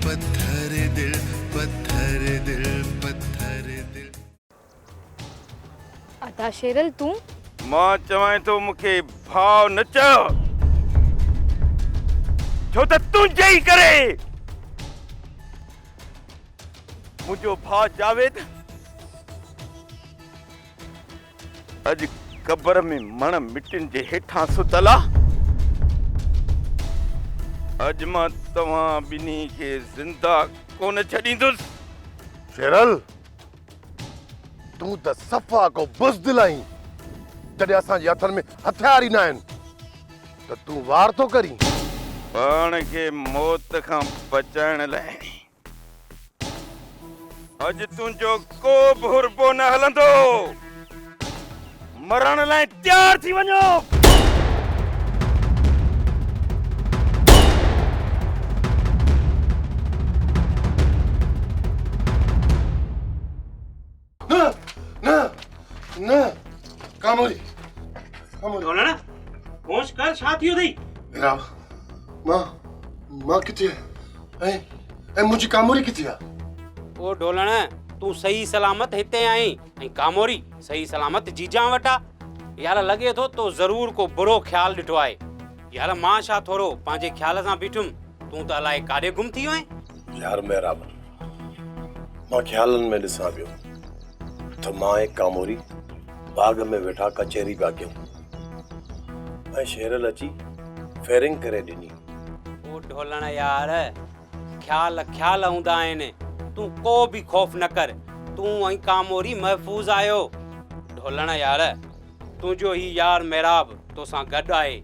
पत्थर दिल पत्थर दिल पत्थर दिल। अदा शेरल तू मां चवां तो मूंखे भाव न चयो छो त तुंहिंजे ई करे मुंहिंजो भाउ जावेद अॼु क़बर में मण मिटिन जे हेठां सुतल आहे। अॼु मां तव्हां ॿिन्ही खे ज़िंदा कोन छॾींदुसि। शेरल तूं त सफ़ा को बुज़दिल आहीं। जॾहिं असांजे हथनि में हथियार ई न आहिनि त तूं वार थो करीं। पाण खे मौत खां बचाइण लाइ अॼु तुंहिंजो को बि हुरबो न हलंदो। मरण लाइ तयार थी वञो। न कामोरी कामोरी ढोलण होश कर छा थियो थई। मेरा मां किथे ऐं मुंहिंजी कामोरी किथे आहे? ओ ढोलण तू सही सलामत हिते आई ऐं कामोरी सही सलामत जीजा वटा। यार लगे तो जरूर को बुरो ख्याल ॾिठो आहे। यार मां छा थोरो पंहिंजे ख्याल सां बीठुम, तू त अलाए काॾे गुम थी वएं। यार मेरा मां ख्यालन में ॾिसां पियो त मां ऐं कामोरी बाग में वेठा कचहरी पिया कयूं ऐं शेरल अची फेरिंग करे ॾिनी। ओ ढोलण यार ख्याल ख्याल हूंदा आहिनि, तू को बि खौफ़ न कर। तू ऐं कामोरी महफ़ूज़ आयो। ढोलण यार तुंहिंजो ही यार मेराब तोसां गॾु आहे।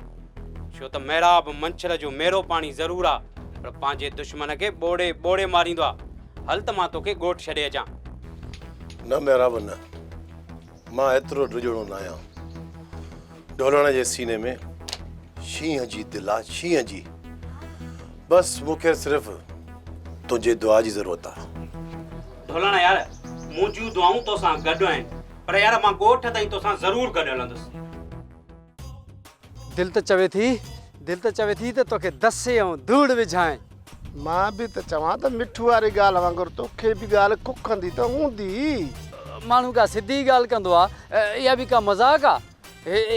छो त मेराब मंछर जो मेरो पाणी ज़रूर आहे, पर पंहिंजे दुश्मन खे ॿोड़े ॿोड़े मारींदो आहे। हल त मां तोखे ॻोठ छॾे अचां। न मेराब न, मां एतिरो ड्रिजणो न आहियां। ढोलण जे सीने में शींहं जी दिलि आहे, शींहं जी। बस मूंखे सिर्फ़ तुंहिंजे दुआ जी ज़रूरत आहे। ढोलण यार मुंहिंजूं दुआऊं तोसां गॾु आहिनि, पर यार मां ॻोठ ताईं तोसां ज़रूर गॾु हलंदुसि। दिल त चवे थी त तोखे दसे ऐं धूड़ विझाए। मां बि त चवां त मिठू वारी ॻाल्हि वांगुरु तोखे बि ॻाल्हि कुखंदी त हूंदी। माण्हू का सिधी ॻाल्हि कंदो आहे, इहा बि का मज़ाक आहे।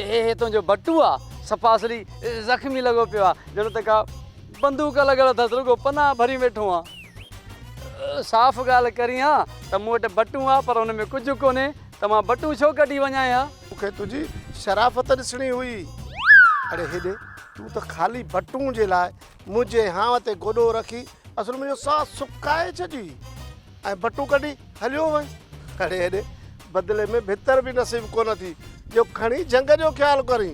हे तुंहिंजो बटू आहे, सफ़ा असली ज़ख़्मी लॻो पियो आहे, ॼण त का बंदूक लॻल अथसि, रुॻो पनाह भरी वेठो आहे। साफ़ ॻाल्हि करी हा त मूं वटि बटू आहे, पर हुन में कुझु कोन्हे, त मां बटू छो कढी वञा हा। मूंखे तुंहिंजी शराफ़त ॾिसणी हुई। अड़े हेॾे तूं त ख़ाली बटूं जे लाइ मुंहिंजे हाव ते गोॾो रखी असुल मुंहिंजो साह सुकाए छॾी ऐं बटू कढी हलियो वई। अड़े हेॾे बदिले में भितर बि नसीब कोन थी जो खणी जंग जो ख़्यालु करी।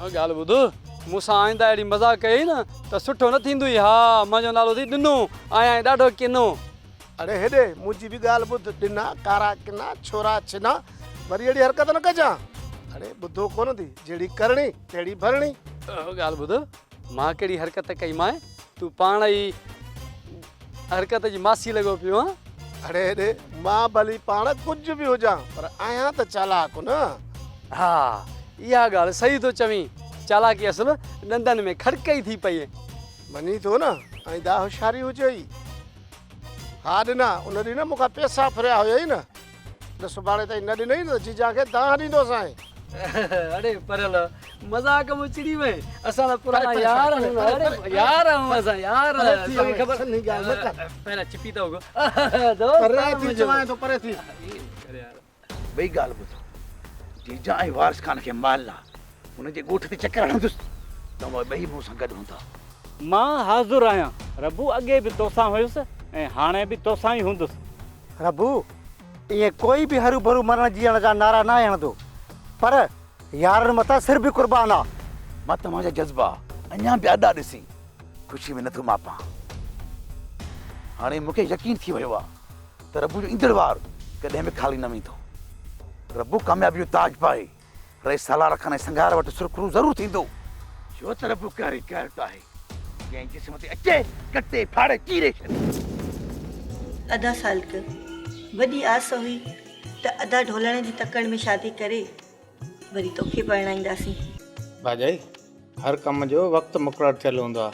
ॻाल्हि ॿुध, मूंसां आईंदा अहिड़ी मज़ाक कई न त सुठो न थींदो। हा मुंहिंजो नालो थी ॾिनो, आहियां ॾाढो किनो। अड़े हेॾे मुंहिंजी बि ॻाल्हि ॿुध, ॾिना कारा किना छोरा छिना, वरी अहिड़ी हरकत न कजां। अड़े ॿुधो कोन थी, जहिड़ी करणी तहिड़ी भरणी। ॻाल्हि ॿुध, मां कहिड़ी हरकत कई मां? तूं पाण ई हरकत जी मासी लॻो पियो आहे। अड़े हेॾे मां भली पाण कुझु बि हुजां, पर आहियां त चालाक न। हा इहा ॻाल्हि सही थो चवीं, चालाकी असुल ॾंदनि में खड़कई थी पई। मञी थो न, ऐं दा होशियारी हुजे ई। हा ॾिना उन ॾींहुं न मूंखां पैसा फिरिया हुयई न सुभाणे ताईं न ॾिनई न जीजा खे दाह ॾींदोसांइ। अरे परल मज़ाक में चिड़ी वए, असां त पुराना यार आहियूं। अरे यार आहियूं असां यार, तोखे ख़बर नहीं ॻाल्हि मत पहिला चिपी त होगो परे थी चवां तो परे थी। ॿई ॻाल्हि ॿुधो, जीजा ऐं वारिस खान खे माल आहे, हुनजे ॻोठ ते चकर हणंदुसि, तव्हां ॿई मूं सां गॾु हूंदा। मां हाज़ुर आहियां रबू, अॻे बि तोसां हुयुसि ऐं हाणे बि तोसां ई हूंदुसि। रबू ईअं कोई बि हरू भरू मरण जीअण जा नारा न हणंदो, पर यारनि मथां सिर बि क़ुर्बान आहे। मां तव्हांजा जज़्बा अञा बि अॾा ॾिसी ख़ुशी में नथो मापां। हाणे मूंखे यकीन थी वियो आहे त रबू जो ईंदड़ वार कॾहिं बि ख़ाली न वेंदो। रबू कामयाबी जो ताज पाए रहे साला रखण ऐं संगार वटि सुरखरू ज़रूरु थींदो, छो त रबू कारी क़हरत आहे, जंहिं जिस्म ते अचे कटे फाड़े चीरे छॾे। अदा सालक वॾी आस हुई त अदा ढोलण जी तकड़ में शादी करे वरी तोखे परणाईंदासीं। भाॼाई हर कम जो वक़्तु मुक़ररु थियल हूंदो आहे,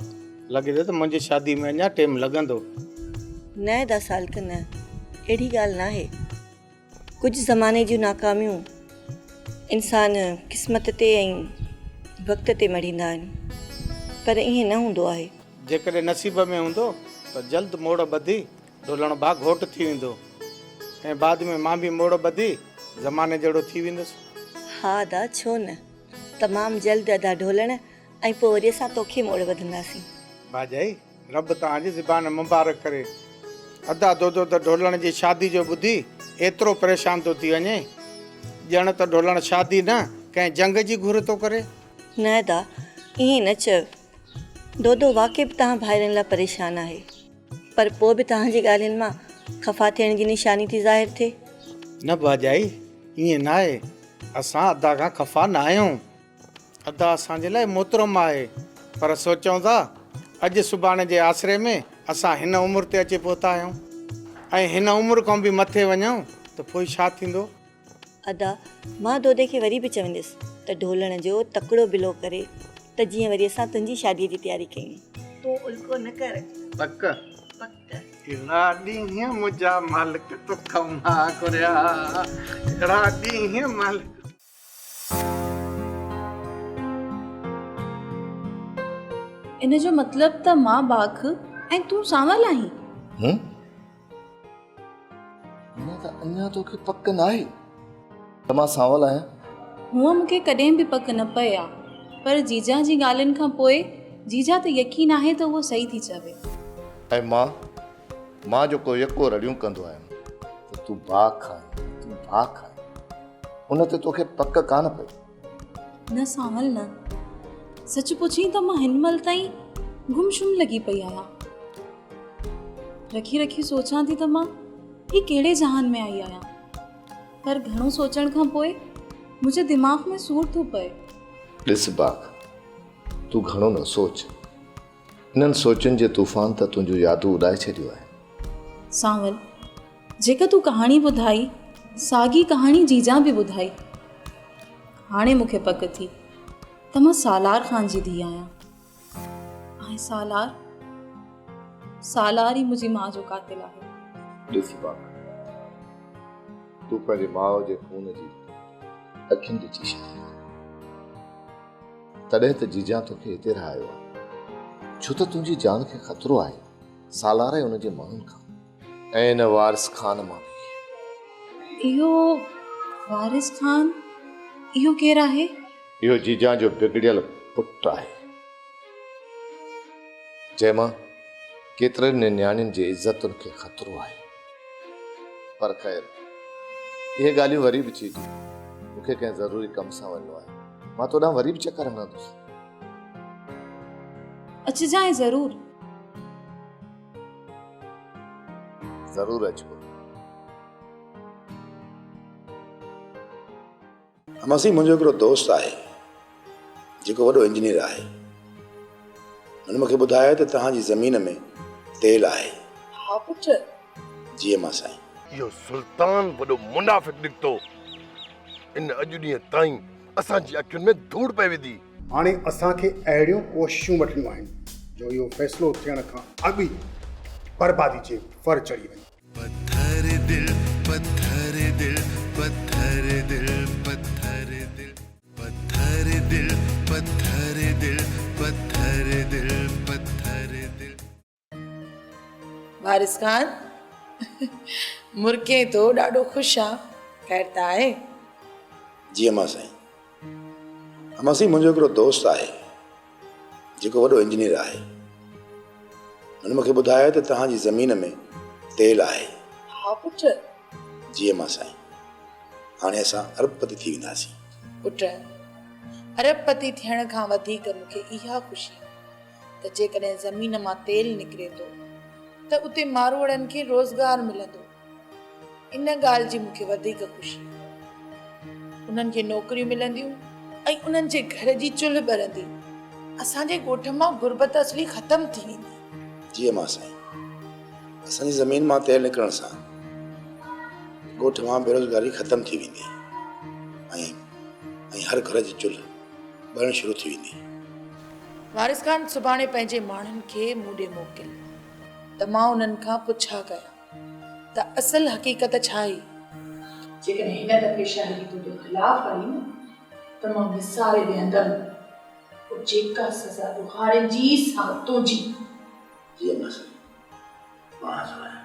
लॻे थो त मुंहिंजी शादी में अञा टाइम लॻंदो। न अदा सालक न, अहिड़ी ॻाल्हि न आहे। कुझु ज़माने जूं नाकामियूं इंसान क़िस्मत ते ऐं वक़्त ते मढ़ींदा आहिनि, पर ईअं न हूंदो आहे। जेकॾहिं नसीब में हूंदो त जल्द मोड़ ॿधी ढोलण बा घोट थी वेंदो ऐं बाद में मां बि मोड़ ॿधी ज़माने जहिड़ो थी वेंदुसि। हा अदा, छो न, तमामु जल्द अदा ढोलण ऐं पोइ वरी असां तोखे मोड़ वधंदासीं। भाॼाई रब तव्हांजी ज़बान मुबारक करे। अदा दो त ढोलण जी शादी जो ॿुधी एतिरो परेशान थो थी वञे ॼण त ढोलण शादी न कंहिं जंग जी घुर थो करे। न अदा, ईअं न चयो। दो वाक़ई बि तव्हां भाइरनि लाइ परेशान आहे, पर पोइ बि तव्हांजी ॻाल्हियुनि मां ख़फ़ा थियण जी निशानी थी ज़ाहिर थिए। न भाॼाई ईअं न आहे, असां अदा खां ख़फ़ा न आहियूं। अदा असांजे लाइ मोहतरम आहे, पर सोचूं था अॼु सुभाणे जे आसिरे में असां हिन उमिरि ते अची पहुता आहियूं ऐं हिन उमिरि खां बि मथे वञूं त पोइ छा थींदो। अदा, मां दोदे खे वरी बि चवंदसि त ढोलण जो तकिड़ो बिलो करे त जीअं वरी असां तुंहिंजी शादीअ जी तयारी कयूं। तूं उल्को न कर। पक पक अहिड़ा ॾींहं मुंहिंजा मालिक तोखां मां घुरिया, अहिड़ा ॾींहं मालिक। इन जो मतिलब त मां बाख ऐं तूं सावल आहीं। अञा तोखे पक न आहे त मां सावल आहियां। हूअं मूंखे कॾहिं बि पक न पए आहे, पर जीजा जी ॻाल्हियुनि खां पोइ जीजा ते यकीन आहे त उहो सही थी चवे। ऐं मां जेको यको रड़ियूं कंदो आहियां त तूं बाख आहीं, उन ते तोखे पक कान पई। न सावल न, सच पुछी त मां हिन महिल ताईं गुमशुम लॻी पई आहियां। रखी रखी सोचां थी त मां ही कहिड़े जहान में आई आहियां, पर घणो सोचण खां पोइ मुंहिंजे दिमाग़ में सूर थो पए। ॾिस बाख, तूं घणो न सोच। इन्हनि सोचनि जे तूफ़ान त तुंहिंजो यादूं उॾाए छॾियो आहे। सावल, जेका तूं कहाणी ॿुधाई साॻी कहाणी जीजा बि ॿुधाई। हाणे मूंखे पक थी त मां सालार ख़ान जी धीउ आहियां ऐं सालार ई मुंहिंजी माउ जो कातिल आहे। ॾिस बाख, तूं पंहिंजे माउ जे खून जी अखियुनि ॾिठी छॾी, तॾहिं त जीजा तोखे हिते रहायो आहे, छो त तुंहिंजी जान खे ख़तरो आहे सालार ऐं हुनजे माण्हुनि खां ऐं हिन वारिस ख़ान मां बि। इहो वारिस ख़ान, इहो केरु आहे? इहो जीजा जो बिगड़ियल पुटु आहे, जंहिंमां केतिरनि नियाणियुनि जी इज़तुनि खे ख़तरो आहे। पर ख़ैर, इहे ॻाल्हियूं वरी बि थी थियूं। मूंखे कंहिं ज़रूरी कम सां वञिणो आहे, मां तोॾां वरी बि चकर हणंदुसि। अचिजांइ ज़रूर। ज़रूर अचो। अमासी, मुंहिंजो हिकिड़ो दोस्त आहे जेको वॾो इंजीनियर आहे। हुन मूंखे ॿुधायो त तव्हांजी ज़मीन में तेल आहे। हा पुट। जी अम्मा साईं। इहो सुल्तान वॾो मुनाफ़िक निकितो। इन अॼु ॾींहं ताईं असांजी अखियुनि में धूड़ पई विधी। हाणे असांखे अहिड़ियूं कोशिशूं वठणियूं आहिनि जो इहो फ़ैसिलो थियण खां अॻु ई बर्बादी जे फर चढ़ी वञे। पत्थर दिल पत्थर दिल पत्थर दिल पत्थर दिल पत्थर दिल पत्थर दिल पत्थर दिल पत्थर दिल। वारिस ख़ान, मुर्के तो ॾाढो ख़ुशि आहे, ख़ैर त आहे? जी अम्मा साईं। अम्मा साईं, मुंहिंजो हिकिड़ो दोस्त आहे जेको वॾो इंजीनियर आहे। हुन मूंखे ॿुधायो त तव्हांजी ज़मीन में तेल आहे। हा पुट। जी अम्मा साईं। हाणे असां अरबपति थी वेंदासीं। पुट, अरबपति थियण खां वधीक मूंखे इहा ख़ुशी त जेकॾहिं ज़मीन मां तेल निकिरे थो त उते मारवाड़नि खे रोज़गार मिलंदो। इन ॻाल्हि जी मूंखे वधीक ख़ुशी। उन्हनि खे नौकरियूं मिलंदियूं ऐं उन्हनि जे घर जी चुल्ह ॿरंदी। असांजे ॻोठ मां गुरबत असली ख़तम थी वेंदी। जी अम्मा साईं। असांजी ज़मीन मां तेल निकिरण सां ॻोठ मां बेरोज़गारी ख़तम थी वेंदी ऐं हर घर जी चुल्ह ॿरण शुरू थी वेंदी। पुट, अरबपति थियण खां वधीक मूंखे इहा ख़ुशी त जेकॾहिं ज़मीन मां तेल निकिरे थो त उते मारवाड़नि खे रोज़गार मिलंदो। इन ॻाल्हि जी मूंखे वधीक ख़ुशी। उन्हनि खे नौकरियूं मिलंदियूं ऐं उन्हनि जे घर जी चुल्ह ॿरंदी। असांजी ज़मीन मां तेल निकिरण सां ॻोठ मां बेरोज़गारी ख़तम थी वेंदी ऐं हर घर जी चुल्ह ॿरण शुरू थी वेंदी। वारिस खान सुभाणे पंहिंजे माण्हुनि खे मूं ॾे मोकिल त मां उन्हनि खां पुछा कयां त असल हक़ीक़त छा आहे। जेकॾहिं हिन दफ़े शायदि तुंहिंजे ख़िलाफ़ आई न त मां विसारे वेहंदमि पोइ जेका सज़ा तूं हाणे जी सां तुंहिंजी। जी अम्मा साईं, मां सवाया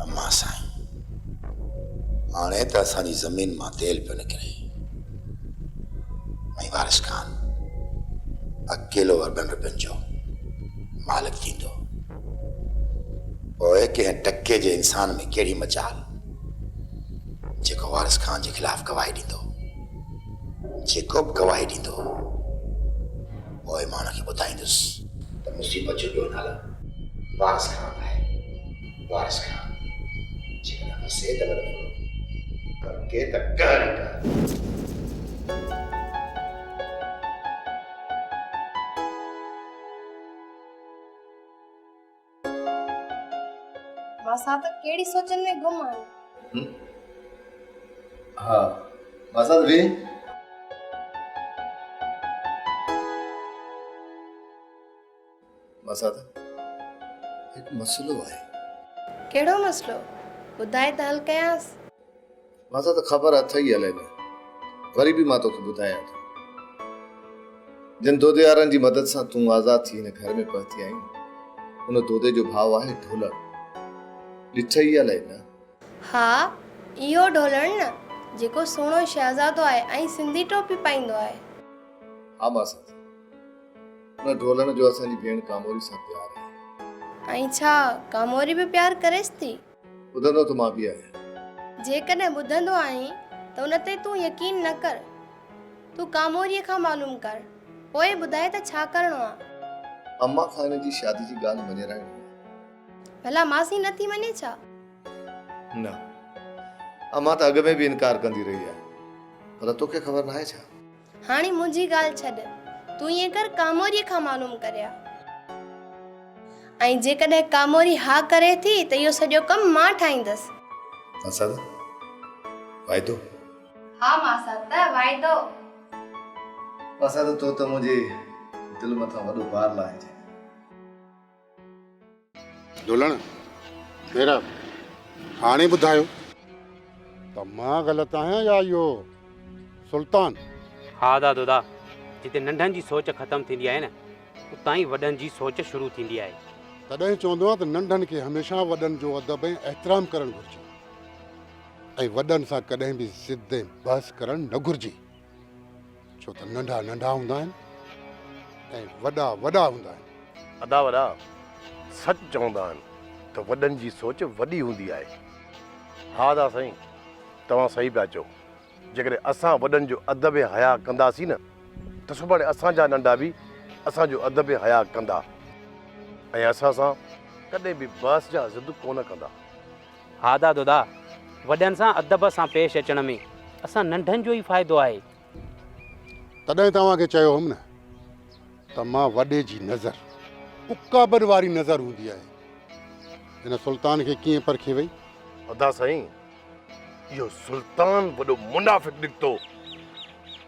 अम्मा साईं, हाणे त असांजी ज़मीन मां तेल पियो निकिरे ऐं वारिस खान अकेलो अरबनि रुपयनि जो मालिक थींदो। पोइ कंहिं टके जे इंसान में कहिड़ी मजाल जेको वारिस खान जे ख़िलाफ़ गवाही ॾींदो। जेको बि गवाही ॾींदो पोइ मां हुनखे ॿुधाईंदुसि त मुसीबत जो ॿियो नालो वारिस खान आहे। वारिस खान जेकॾहिं फसे त वॾो करके त कर ई कर। मां त कहिड़ी सोचनि में गुम आहियां। हाँ मासा भी मासा एक मसलो है। कहिड़ो मसलो ॿुधाए त हल कयांसि। मासा तो खबर अथई हले न, वरी भी मां तोखे ॿुधायां थो। जिन दोदे वारनि जी मदद सां तूं आज़ाद थी हिन घर में पहुती आई, उन दोदे जो भाउ आहे ढोलण। ॾिठई हले न? हा, इहो ढोलण न जेको सुहिणो शहज़ादो आहे ऐं सिंधी टोपी पाईंदो आहे। हा मासा, उन ढोलण जो असांजी भेण कामोरी सां प्यार आहे। ऐं छा कामोरी बि प्यार करेसि थी? ॿुधंदो त मां बि आहियां। जेकॾहिं ॿुधंदो आहीं त उन ते तूं यकीन न कर। तूं कामोरीअ खां मालूम कर, पोइ ॿुधाए त छा करिणो आहे। अम्मा खान जी शादी जी ॻाल्हि मञे रही भला मासी नथी मञे छा? न, अम्मा त अॻ में बि इनकार कंदी रही आहे, पर तोखे ख़बर न आहे छा? हाणे मुंहिंजी ॻाल्हि छॾ, तूं ईअं कर कामोरीअ खां मालूम करिया। ऐं जेकॾहिं कामोरी हा करे थी त इहो सॼो कमु मां ठाहींदसि। मासा वाइदो? हा मासा त वाइदो। मासा तो त मुंहिंजे दिलि मथां वॾो भार लाहे। ढोलण मेरा हाणे ॿुधायो त मां ग़लति आहियां या इहो सुल्तान? हा दादा, जिते नंढनि जी सोच ख़तम थींदी आहे न, उतां ई वॾनि जी सोच शुरू थींदी आहे। तॾहिं चवंदो आहे त नंढनि खे हमेशह वॾनि जो अदब ऐं एहतराम करणु घुरिजे ऐं वॾनि सां कॾहिं बि ज़िद ऐं बहस करणु न घुरिजे, छो त नंढा नंढा हूंदा आहिनि ऐं वॾा वॾा हूंदा आहिनि। अदा वॾा सच चवंदा आहिनि त वॾनि जी सोच वॾी हूंदी आहे। हा दा साईं, तव्हां सही पिया चओ। जेकॾहिं असां वॾनि जो अदब हया कंदासीं न त सुभाणे असांजा नंढा बि असांजो अदब हया कंदा ऐं असां सां कॾहिं बि बहस जा ज़िद कोन कंदा। हा दादा, वॾनि सां अदब सां पेश अचण में असां नंढनि जो ई फ़ाइदो आहे। तॾहिं तव्हांखे चयो हुउमि न त मां वॾे जी नज़र उकाबड़ वारी नज़र हूंदी आहे। हिन सुल्तान खे कीअं परखे वई? अदा साईं, इहो सुल्तान वॾो मुनाफ़िक़ निकितो।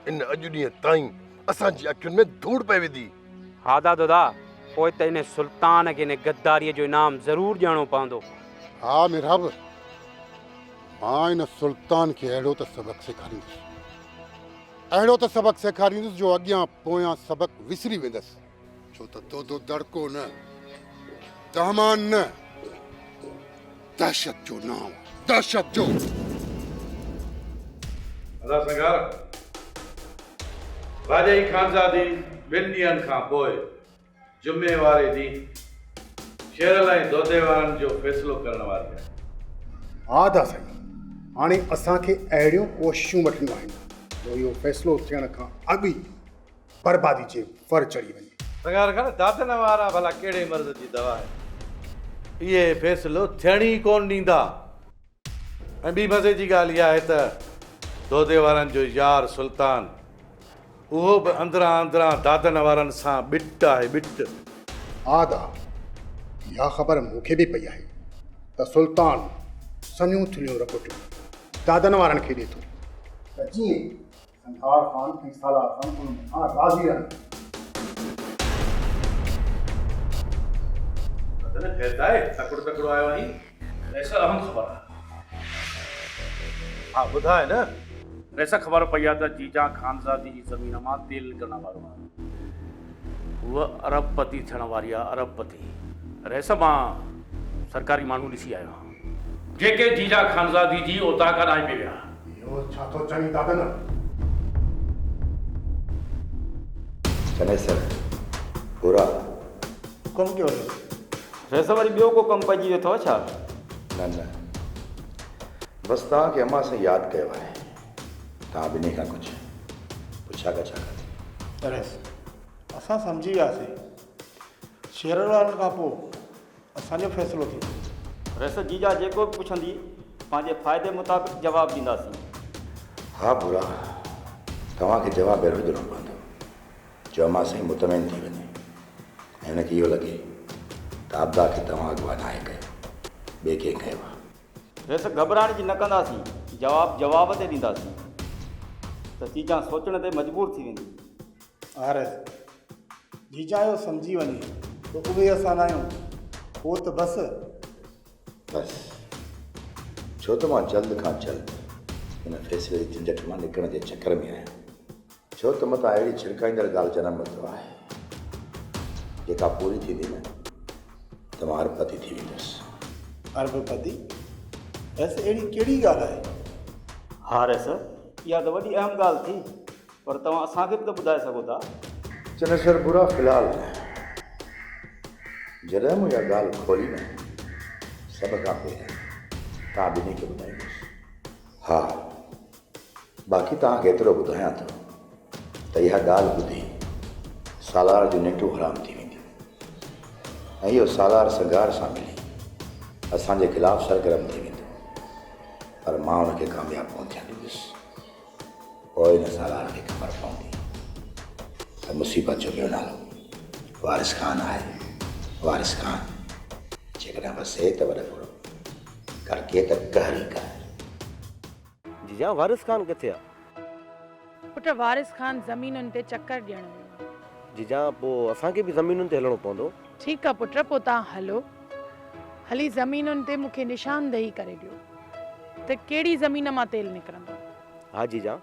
इन अॼु ॾींहं ताईं असांजी अखियुनि में धूड़ पई विधी। हा दादा, पोइ त इन सुल्तान खे इन गद्दारीअ जो इनाम ज़रूरु ॾियणो पवंदो। हा मिराब, मां इन सुल्तान खे अहिड़ो त सबक़ सेखारींदुसि, अहिड़ो त सबक़ सेखारींदुसि जो अॻियां पोयां सबक़ विसरी वेंदसि। छो त दोदो दड़को न, दहमान न, दहशत जो नाम, दहशत जो। अदा संगार राजाई खानज़ादी ॿिनि ॾींहंनि खां पोइ जुमे वारे ॾींहुं शेरल ऐं दोदे वारनि जो फ़ैसिलो करण वारी आहे। हा दा साईं, हाणे असांखे अहिड़ियूं कोशिशूं वठणियूं आहिनि जो इहो फ़ैसिलो थियण खां अॻु ई बर्बादी जे फर चढ़ी वञे। संगार खान दादन वारा भला कहिड़े मर्ज़ जी दवा आहे? इहे फ़ैसिलो थियण ई कोन ॾींदा। ऐं ॿी मज़े जी ॻाल्हि इहा आहे त दोदे वारनि जो यार सुल्तान, उहो बि अंदरां अंदरां दादन वारनि सां ॿिट आहे, ॿिट। हा दा, इहा ख़बर मूंखे बि पई आहे त सुल्तान सनियूं थुलियूं रपटियूं दादनि वारनि खे ॾिए थो त जीअं संघार ख़ान ऐं सालार ख़ान उन खां राज़ी रहनि। तकड़ो तकड़ो आयो आहीं ऐसा अहम ख़बर आहे। हा ॿुधाए न। ऐसा ख़बर पई आहे त जीजा खानज़ादी जी ज़मीन मां तेल निकिरण वारो आहे। उहा अरबपति थियण वारी आहे, अरबपति। रेसा मां सरकारी माण्हू ॾिसी आयो आहियां जेके जीजा खानज़ादी जी ओता कराए पे विया। इहो छा थो चई दादन? चने सर पूरा कमु कयो रेसा वरी ॿियो को कमु पइजी वियो अथव छा? न न बसि तव्हांखे अम्मा सां यादि कयो आहे। तव्हां ॿिन्ही खां कुझु पुछा का छा कयो? अरे असां सम्झी वियासीं। शेरर वारनि खां पोइ असांजो फ़ैसिलो थी। रेसा जीजा जेको बि पुछंदी पंहिंजे फ़ाइदे मुताबिक़ जवाबु ॾींदासीं। हा बुरा तव्हांखे जवाबु अहिड़ो ॾियणो पवंदो जो अम्मा सां मुतमइन थी वञे ऐं हुनखे इहो लॻे त आबदा खे तव्हां अॻुवान आहे कयो, ॿिए कंहिं कयो आहे। रेसा घबराइण जी न कंदासीं, जवाब ते ॾींदासीं त जीजा सोचण ते मजबूर थी वेंदी। अरे जीजा जो सम्झी वञे त उहे असां न आहियूं, पोइ त बसि छो त मां जल्द खां जल्द हिन फ़ैसिले जी झंझट मां निकिरण जे चकर में आहियां। छो त मथां अहिड़ी छिड़काईंदड़ ॻाल्हि जनम वरितो आहे जेका पूरी थींदी न त मां अरबपति थी वेंदुसि। अरबपति? वैसे अहिड़ी कहिड़ी ॻाल्हि आहे? हा रेसा इहा त वॾी अहम ॻाल्हि थी, पर तव्हां असांखे बि त ॿुधाए सघो था। चने सर बुरा फ़िलहालु जॾहिं मूं इहा ॻाल्हि खोली न सभ खां पहिरियों तव्हां ॿिन्ही खे ॿुधाईंदुसि। हा बाक़ी तव्हांखे एतिरो ॿुधायां थो त इहा ॻाल्हि ॿुधी सालार जूं निंटूं हराम थी वेंदियूं ऐं इहो सालार संघार सां मिली असांजे ख़िलाफ़ु सरगर्म थी वेंदो, पर मां हुनखे कामयाबु कोन थियणु ॾींदुसि। पोइ हिन सालार खे ख़बर पवंदी त मुसीबत जो ॿियो नालो वारिस ख़ान आहे। वारिस ख़ान जेकॾहिं वसे त वॾो थोरो कर के त कहरी कर। जीजा वारिस ख़ान किथे आहे? पुट वारिस ख़ान ज़मीनुनि ते चकर ॾियण वियो। जीजा पोइ असांखे बि ज़मीनुनि ते हलणो पवंदो। ठीकु आहे पुट, पोइ तव्हां हलो, हली ज़मीनुनि ते मूंखे निशानदेही करे ॾियो त कहिड़ी ज़मीन मां तेल निकिरंदो। हा जीजा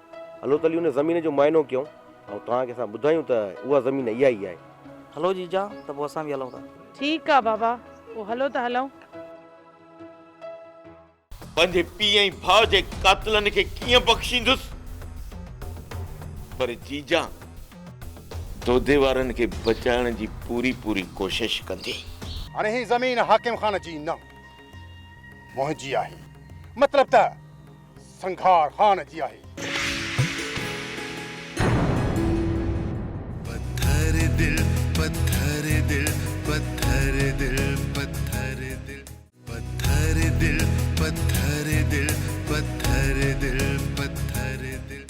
हलो तली उन ज़मीन जो मुआइनो कयूं ऐं तव्हांखे असां ॿुधायूं त उहा ज़मीन इहा ई आहे। हलो जीजा त पोइ असां बि हलूं था। ठीकु आहे बाबा, पोइ हलो त हलूं। पंहिंजे पीउ ऐं भाउ जे कातिलनि खे कीअं बख़्शींदुसि, पर जीजा दोदे वारनि खे बचाइण जी पूरी पूरी कोशिश कंदी। हाणे ही ज़मीन हाकिम ख़ान जी न मुंहिंजी आहे, मतिलब त संघार ख़ान जी आहे। पत्थर दिल पत्थर दिल पत्थर दिल पत्थर दिल पत्थर दिल पत्थर दिल पत्थर दिल पत्थर दिल।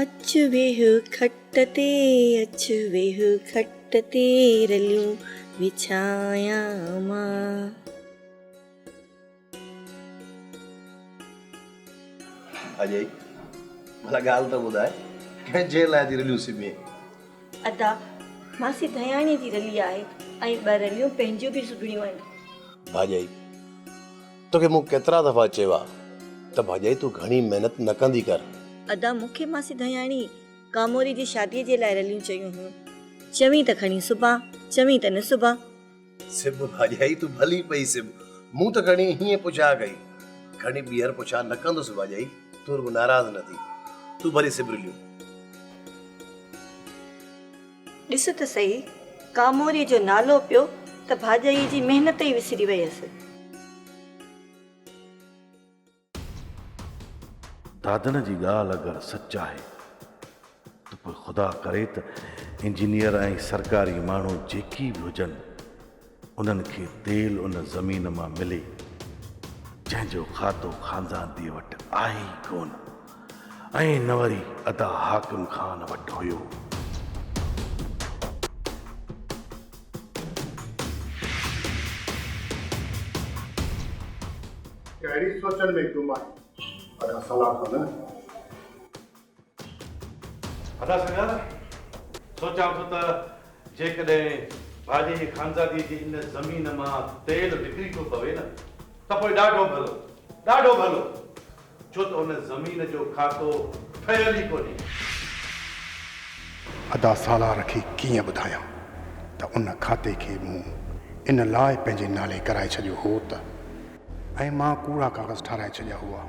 अच वेह खटते अच वेह खटते रलियूं विछाया मां। अजय भला ॻाल्हि त ॿुधाए कंहिंजे लाइ थी रलियूं सिबे? अदा मासी दयाणी जी रली आहे ऐं ॿ रलियूं पंहिंजियूं बि सुभिणियूं आहिनि। भाॼाई तोखे मूं केतिरा दफ़ा चयो आहे त भाॼाई तूं घणी महिनत न कंदी कर। अदा मूंखे मासी दयाणी कामोरी जी शादीअ जे लाइ रलियूं चयूं हुयूं, चवीं त खणी सुबा, चवीं त न सुबा। सिब भाॼाई तूं भली पई सिब, मूं त खणी हीअं पुछा कई, खणी ॿीहर पुछा न कंदुसि भाॼाई, तूं रुॻो नाराज़ न थी, तूं भली सिब रलियूं। ॾिस त सही, कामोरीअ जो नालो पियो त भाॼाईअ जी महिनत ई विसरी वयसि। दादन जी ॻाल्हि अगरि सच आहे त पोइ ख़ुदा करे त इंजीनियर ऐं सरकारी माण्हू जेकी बि हुजनि उन्हनि खे तेल उन ज़मीन मां मिले जंहिंजो खातो खानज़ादीअ वटि आहे ई कोन ऐं न वरी अदा हाकिम ख़ान वटि हुयो। अहिड़ी सोचण में क्यों मां अदा सलाह खान अदा संगार सोचां थो त जेकॾहिं भाॼे जी खानज़ादी जी इन ज़मीन मां तेल निकिरी थो पवे न त पोइ ॾाढो भलो छो त उन ज़मीन जो खातो ठहियल ई कोन्हे। अदा सालार खे कीअं ॿुधायां त उन खाते खे मूं इन लाइ पंहिंजे नाले कराए छॾियो हो त ऐं मां कूड़ा कागज़ ठाराए छॾिया हुआ।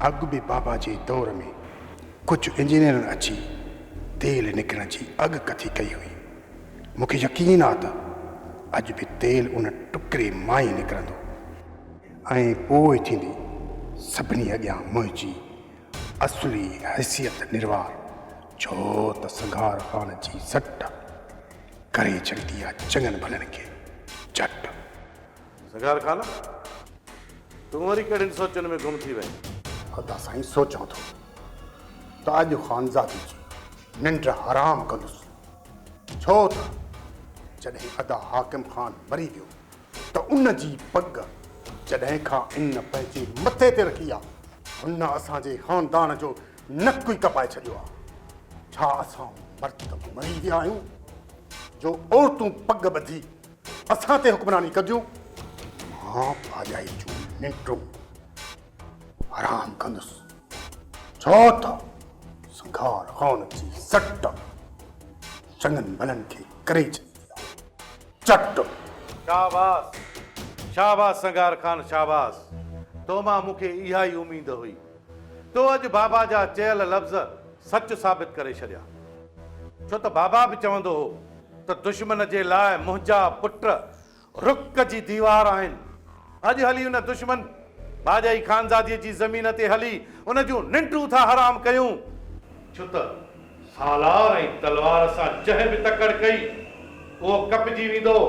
अॻु बि बाबा जे दौर में कुझु इंजीनियरनि अची तेल निकिरण जी अॻु कथी कई हुई। मूंखे यकीन आहे त अॼु बि तेल उन टुकड़े मां ई निकिरंदो ऐं पोइ थींदी सभिनी अॻियां मुंहिंजी असली हैसियत निर्वार छो त संघार खान जी सट करे छॾंदी आहे चङनि भलनि खे झट। संघार खान तूं वरी कहिड़ियुनि सोचनि में गुम थी वई? अदा साईं सोचां थो त अॼु ख़ानज़ादी जी निंड हराम कंदुसि छो त जॾहिं अदा हाकिम ख़ान मरी वियो त उन जी पग जॾहिं खां इन पंहिंजे मथे ते रखी आहे हुन असांजे ख़ानदान जो नकु ई कपाए छॾियो आहे। छा असां मर्द मरी विया आहियूं जो औरतूं पग ॿधी असां ते हुक्मरानी कजूं? मां भाॼाई जूं निंडूं हराम कंदुसि छो त संघार खान जी सट चङनि भलनि खे करे छॾी आहे चट। शाबाश संघार खान शाबाश। तो मां मूंखे इहा ई उमेद हुई। तो अॼु बाबा जा चयल लफ़्ज़ सच साबित करे छॾिया छो त बाबा बि चवंदो हो त दुश्मन जे लाइ मुंहिंजा पुट रुक जी दीवार आहिनि। अॼु हली उन दुश्मन भाॼाई खानज़ादीअ जी ज़मीन ते हली उन जूं निंडूं था हराम कयूं छो त सालार ऐं तलवार सां जंहिं बि तकड़ कई उहो कपजी वेंदो।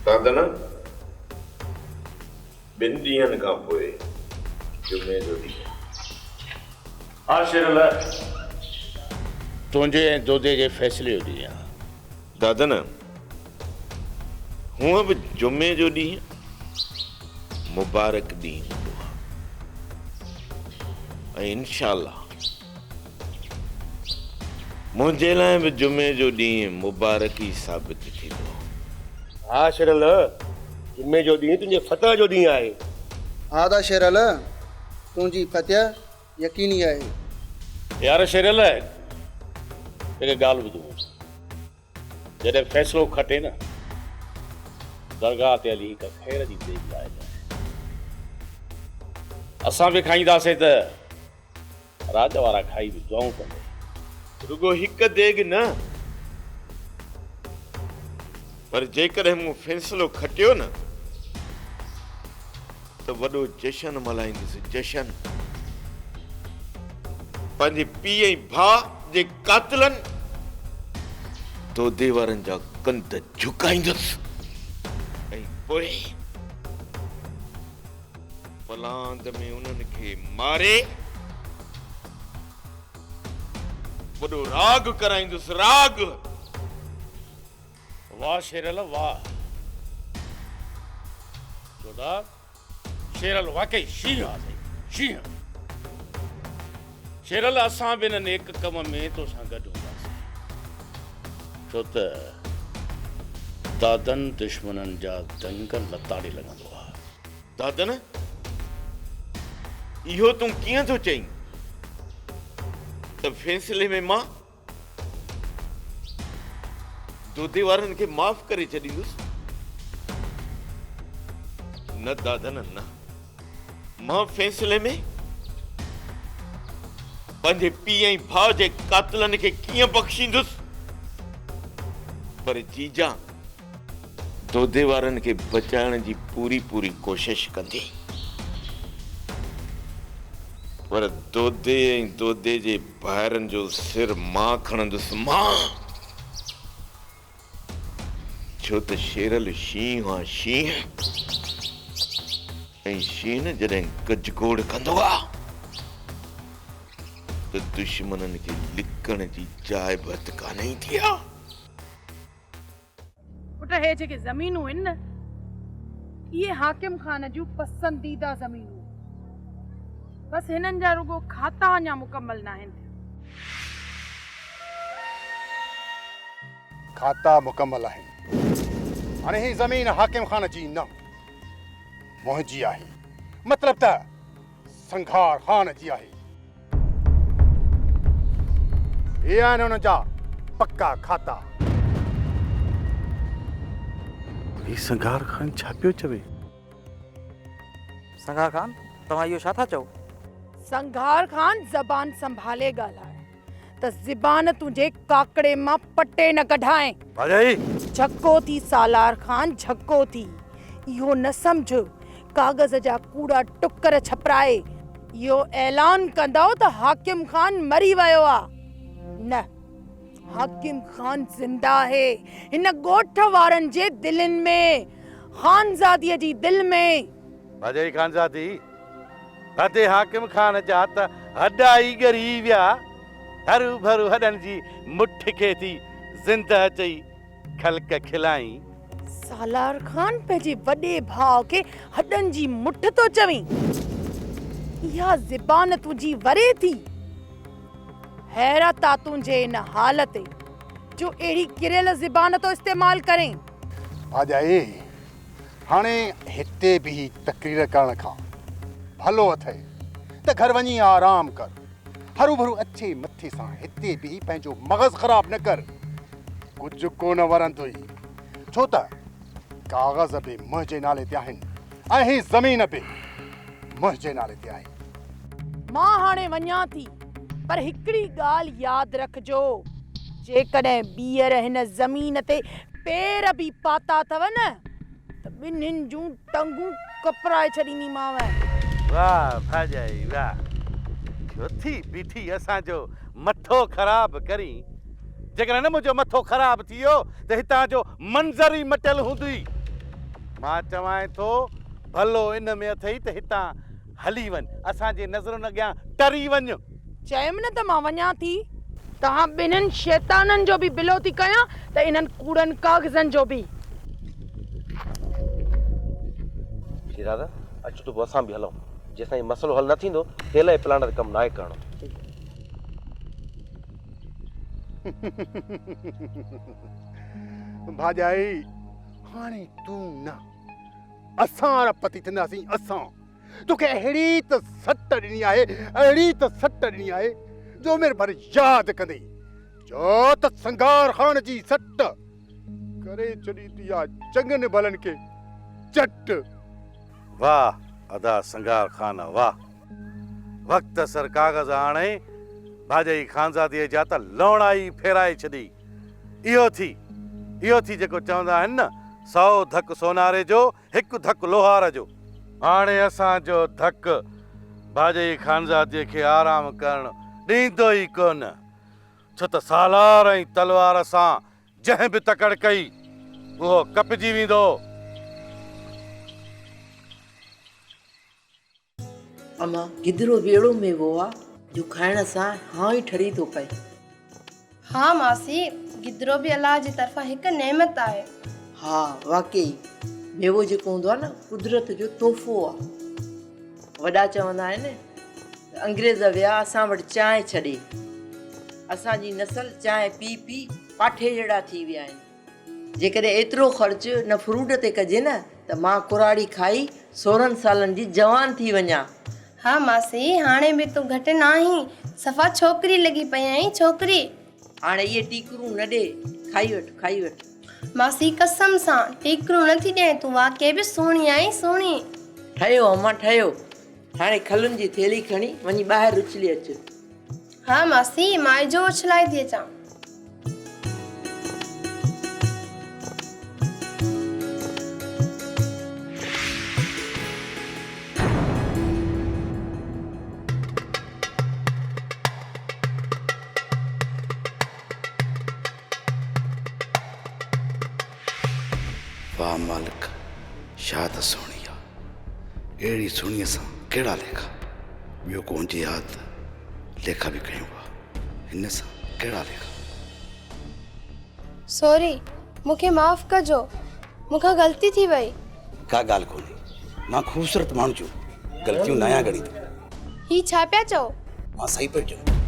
दादना ॿिनि ॾींहंनि खां पोइ जुमे जो ॾींहुं। हा शेरल तुंहिंजे ऐं दोदे जे फ़ैसिले जो ॾींहुं आहे। दादना हूअं बि जुमे जो ॾींहुं मुबारक ॾींहुं हूंदो आहे ऐं इंशाअल्लाह मुंहिंजे लाइ बि जुमे जो ॾींहुं मुबारक ई साबित थींदो। हा शेरल जुमे जो ॾींहुं तुंहिंजे फतह जो ॾींहुं आहे। हा दा शेरल तुंहिंजी फतह यकीनी आहे। यार शेरल हिकु ॻाल्हि ॿुधो जॾहिं फ़ैसिलो खटे न दरगाह ते हली हिकु ख़ैर जी देग लाइ असां बि खाईंदासीं त राज वारा खाई बि दुआऊं कंदे। रुगो हिकु देग न पर जेकॾहिं मूं फ़ैसिलो खटियो न त वॾो जशन मल्हाईंदुसि जशन। पंहिंजे पीउ ऐं भाउ जे कातिलनि दोदे वारनि जा कंध झुकाईंदुसि ऐं पोइ पलांद में उन्हनि खे मारे वॾो राग कराईंदुसि राग। वाह शेरल वाह जोदा शेरल वाकई शींहं आहे शींहं। शेरल असां बि हिन नेक कम में तोसां गॾु हूंदासीं छो त दादन दुश्मननि जा दंग लताड़े लॻंदो आहे। दादन इहो तूं कीअं थो चईं त फ़ैसिले में मां दोदे वारनि खे माफ़ करे छॾींदुसि? न दादन न मां फ़ैसिले में पंहिंजे पीउ ऐं भाउ जे कातिलनि खे कीअं बख़्शींदुसि पर जीजा दोदे वारनि खे बचाइण जी पूरी पूरी कोशिश कंदी, पर दोदे ऐं दोदे जे ॿाहिरनि जो सिर मां खणंदुसि, मां। छो त शेरल शींहुं आहे, शींहुं, ऐं शींहुं न जॾहिं गजगोड़ कंदो आहे त दुश्मननि खे लिकण जी जाइ बि हथ कान्हे थी आहे। पुट हे जेके ज़मीनूं आहिनि न, इहे हाकिम खान जूं पसंदीदा ज़मीनूं, बसि हिननि जा रुगो खाता अञा मुकमल न आहिनि। खाता मुकमल आहिनि। हाणे ही ज़मीन हाकिम खान जी न, मुंहिंजी आहे। मतिलब त संघार खान जी आहे। ये आहिनि हुन जा पक्का खाता। ही संघार खान छा पियो चवे? संघार खान, तव्हां इहो छा था चओ? संघार खान ज़बान संभाले ॻाल्हाए त ज़बान तुंहिंजे काकड़े मां पटे न कढाए। भाॼाई झको थी सालार खान, झको थी। इहो न सम्झ कागज़ जा कूड़ा टुकर छपराए इहो ऐलान कंदो त हाकिम खान मरी वियो आ। न, हाकिम खान ज़िंदा आहे, हिन ॻोठ वारनि जे दिलनि में, खानज़ादीअ जी दिल में। भाॼाई खानज़ादी, फतेह हाकिम खान जा त हॾा ई ॻरी विया। हरू भरू हॾनि जी मुठ खे थी ज़िंदा चई खलक खिलाई। सालार खान पंहिंजे वॾे भाउ खे हॾनि जी मुठ तो चवीं? इहा ज़बान तुंहिंजी वरे थी। हैरत आ तुंहिंजे इन हालत जो अहिड़ी किरियल ज़बान तो इस्तेमाल करें। भाॼाई, हाणे हिते बि तकरीर करण खां भलो अथई त घर वञी आराम कर। हरू भरू अच्छे मथे सां हिते बि पंहिंजो मग़ज़ ख़राब न कर। कुझु कोन वरंदुई, छो त काग़ज़ बि मुंहिंजे नाले ते आहिनि ऐं ही ज़मीन बि मुंहिंजे नाले ते आहे। मां हाणे वञां थी, पर हिकिड़ी ॻाल्हि यादि रखजो, जेकॾहिं ॿीहर हिन ज़मीन ते पेर बि पाता अथव न त ॿिन्हिनि जूं टंगूं कपराए छॾींदीमांव। वाह भाॼाई वाह, छो बीठी असांजो मथो ख़राब करी। जेकॾहिं न मुंहिंजो मथो ख़राब थी वियो त हितां जो मंज़र ई मटियल हूंदी। मां चवां थो भलो इन में अथई त हितां हली वञ, असांजे नज़रुनि अॻियां टरी वञ। चयमि न त मां वञां थी। तव्हां ॿिन्हिनि शैताननि जो बि बिलो थी कयां त इन्हनि कूड़नि काग़ज़नि जो बि। दादा अचो त पोइ असां बि हलूं। जेसिताईं मसइलो हल न थींदो तेल जे प्लान ते कमु न आहे करणो। भाॼाई, हाणे तूं न, असां रपति थींदासीं। असां तोखे अहिड़ी त सट ॾिनी आहे, अहिड़ी त सट ॾिनी आहे जो मेरे भर यादि कंदे चओ त संघार खान जी सट करे छॾी थी आहे चङनि भलनि खे चट। वाह अदा संघार खान वाह, वक़्त सर काग़ज़ आणे भाॼाई खानज़ादीअ जा त लौणा ई फेराए छॾी। इहो थी जेको चवंदा आहिनि न, 100 धक सोनारे जो, 1 धक लोहार जो। हाणे असांजो धक भाॼाई खानज़ादीअ खे आराम करणु ॾींदो ई कोन, छो त सालार ऐं तलवार सां जंहिं बि तकड़ कई उहो कपिजी वेंदो। अमा गिदरो बेड़ो मेवो आहे जो खाइण सां हाँ ई ठरी थो पए। हाँ मासी, गिदरो बि अलाह जी तरफ़ां हिकु नेमत आहे। हा वाकई, मेवो जेको हूंदो आहे न कुदरत जो तोहफ़ो आहे। वॾा चवंदा आहिनि अंग्रेज़ विया असां वटि चांहि छॾे, असांजी नस्ल चांहि पी पी पाठे जहिड़ा थी विया आहिनि। जेकॾहिं एतिरो ख़र्च न फ्रूट ते कजे न त मां कुराड़ी खाई 16 सालनि जी जवान थी वञा। हाँ मासी, हाणे बि तूं घटि न आहीं, सफ़ा छोकिरी लॻी पई आहीं, छोकिरी। हाणे इहे टीकरूं न ॾे, खाई वठि खाई वठि। मासी कसम सां टीकरूं नथी ॾियईं, तूं वाकई बि सुहिणी आहीं, सुहिणी। ठहियो अम्मा ठहियो, हाणे खलुनि जी थेली खणी वञी ॿाहिरि उछली अचु। हाँ मासी, माए जो उछलाई थी अचां। छा त सुहिणी आहे, अहिड़ी सुहिणीअ सां कहिड़ा लेखा, ॿियो कोन जे यादि लेखा बि कयूं हुआ, हिन सां कहिड़ा लेखा। सॉरी, मूंखे माफ़ कजो, मूंखां ग़लती थी वई। का ॻाल्हि कोन्हे, मां ख़ूबसूरत माण्हू जूं ग़लतियूं न आहियां ॻणी थो। ही छा पिया चओ? मां सही पियो चऊं।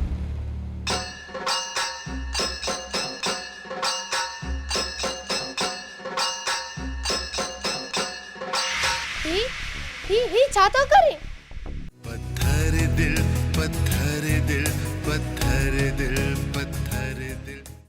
ही छा तो करे? पत्थर दिल, पत्थर दिल, पत्थर दिल, पत्थर दिल।